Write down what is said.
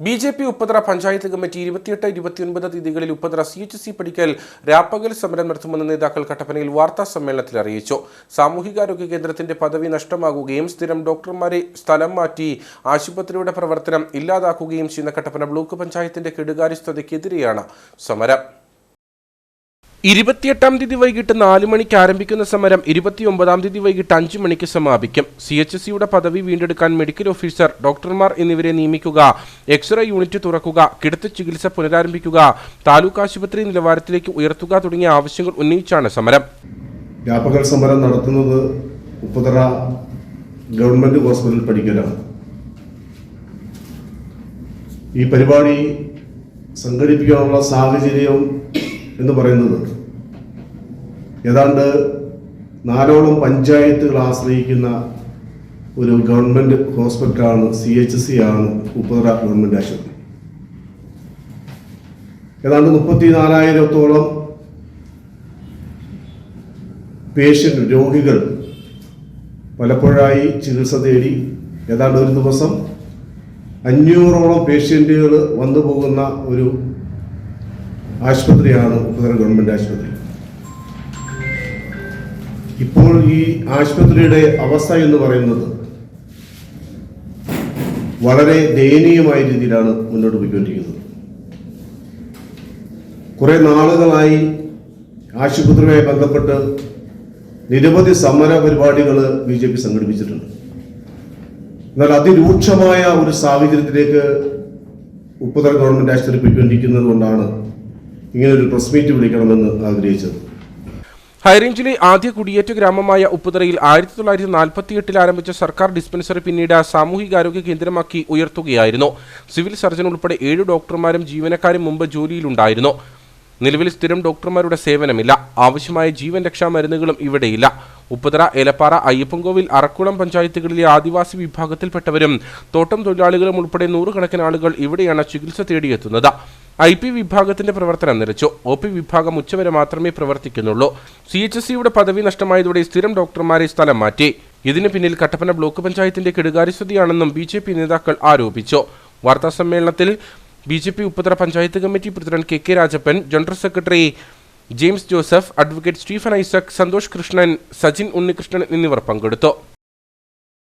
BJP. Upputhara panchayat committee 28-29 തീയതികളിൽ Upputhara CHC പഠിക്കൽ രാപ്പകൽ സമരം നടത്തുമെന്ന് നേതാക്കൾ കട്ടപ്പനയിൽ വാർത്താ സമ്മേളനത്തിൽ അറിയിച്ചു. സാമൂഹികാരോഗ്യ കേന്ദ്രത്തിന്റെ പദവി നഷ്ടമാകുകയും സ്ഥിരം ഡോക്ടർമാരെ സ്ഥലം മാറ്റി ആശുപത്രിയുടെ പ്രവർത്തനം ഇല്ലാതാക്കുകയും ചെയ്യുന്ന കട്ടപ്പന ബ്ലോക്ക് പഞ്ചായത്തിന്റെ കെടുകാര്യസ്ഥതയ്ക്കെതിരെയാണ് സമരം. 28-ാം തീയതി വൈകിട്ട് 4 മണിക്ക് ആരംഭിക്കുന്ന സമരം 29-ാം തീയതി വൈകിട്ട് 5 മണിക്ക് സമാപിക്കും. CHCയുടെ പദവി വീണ്ടെടുക്കാൻ മെഡിക്കൽ ഓഫീസർ, ഡോക്ടർമാർ എന്നിവരെ നിയമിക്കുക, എക്സ്റേ യൂണിറ്റ് തുറക്കുക, കിടത്തി ചികിത്സ പുനരാരംഭിക്കുക, താലൂക്ക് ആശുപത്രി നിലവാരത്തിലേക്ക് ഉയർത്തുക തുടങ്ങിയ ആവശ്യങ്ങൾ ഉന്നയിച്ചാണ് സമരം. വ്യാപക സമരം നടത്തുന്നത് ഉപ്പതറ ഗവൺമെന്റ് ഹോസ്പിറ്റൽ പഠിക്കലാണ്. ഈ പരിപാടി സംഘടിപ്പിക്കാനുള്ള സാഹചര്യം എന്ന് പറയുന്നത് ഏതാണ്ട് 4ഓളം പഞ്ചായത്തുകൾ ആശ്രയിക്കുന്ന ഒരു ഗവൺമെന്റ് ഹോസ്പിറ്റലാണ് CHC ആണ് ഉപ്പതറ ഗവൺമെന്റ് ആശുപത്രി. ഏതാണ്ട് 34,000-ഓളം പേഷ്യന്റ് രോഗികൾ പലപ്പോഴായി ചികിത്സ തേടി ഏതാണ്ട് ഒരു ദിവസം 500ഓളം പേഷ്യന്റുകൾ വന്നു പോകുന്ന ഒരു ആശുപത്രിയാണ് ഉപ്പതറ ഗവൺമെന്റ് ആശുപത്രി. ഇപ്പോൾ ഈ ആശുപത്രിയുടെ അവസ്ഥ എന്ന് പറയുന്നത് വളരെ ദയനീയമായ രീതിയിലാണ് മുന്നോട്ട് പോയിക്കൊണ്ടിരിക്കുന്നത്. കുറെ നാളുകളായി ആശുപത്രിയുമായി ബന്ധപ്പെട്ട് നിരവധി സമര പരിപാടികൾ BJP സംഘടിപ്പിച്ചിട്ടുണ്ട്. എന്നാൽ അതിരൂക്ഷമായ ഒരു സാഹചര്യത്തിലേക്ക് ഉപ്പതറ ഗവൺമെന്റ് ആശുപത്രി പോയിക്കൊണ്ടിരിക്കുന്നത് കൊണ്ടാണ് ഇങ്ങനൊരു പ്രസ് മീറ്റ് വിളിക്കണമെന്ന് ആഗ്രഹിച്ചത്. ഹൈറേഞ്ചിലെ ആദ്യ കുടിയേറ്റ ഗ്രാമമായ ഉപ്പുതറയിൽ 1948 ആരംഭിച്ച സർക്കാർ ഡിസ്പെൻസറി പിന്നീട് സാമൂഹികാരോഗ്യ കേന്ദ്രമാക്കി ഉയർത്തുകയായിരുന്നു. സിവിൽ സർജൻ ഉൾപ്പെടെ 7 ഡോക്ടർമാരും ജീവനക്കാരും മുമ്പ് ജോലിയിലുണ്ടായിരുന്നു. നിലവിൽ സ്ഥിരം ഡോക്ടർമാരുടെ സേവനമില്ല. ആവശ്യമായ ജീവൻ രക്ഷാ മരുന്നുകളും ഇവിടെയില്ല. ഉപ്പതറ, ഏലപ്പാറ, അയ്യപ്പൻകോവിൽ, അറക്കുളം പഞ്ചായത്തുകളിലെ ആദിവാസി വിഭാഗത്തിൽപ്പെട്ടവരും തോട്ടം തൊഴിലാളികളും ഉൾപ്പെടെ 100 കണക്കിന് ആളുകൾ ഇവിടെയാണ് ചികിത്സ തേടിയെത്തുന്നത്. IP വിഭാഗത്തിന്റെ പ്രവർത്തനം നിലച്ചു. OP വിഭാഗം ഉച്ചവരെ മാത്രമേ പ്രവർത്തിക്കുന്നുള്ളൂ. CHCയുടെ പദവി നഷ്ടമായതോടെ സ്ഥിരം ഡോക്ടർമാരെ സ്ഥലം മാറ്റി. ഇതിന് പിന്നിൽ കട്ടപ്പന ബ്ലോക്ക് പഞ്ചായത്തിന്റെ കെടുകാര്യസ്ഥതയാണെന്നും BJP നേതാക്കൾ ആരോപിച്ചു. വാർത്താ സമ്മേളനത്തിൽ BJP Upputhara panchayat committee president KK Rajappan, general secretary James Joseph, advocate Stephen Isaac, Santhosh Krishnan, Sajin Unnikrishnan എന്നിവർ പങ്കെടുത്തു.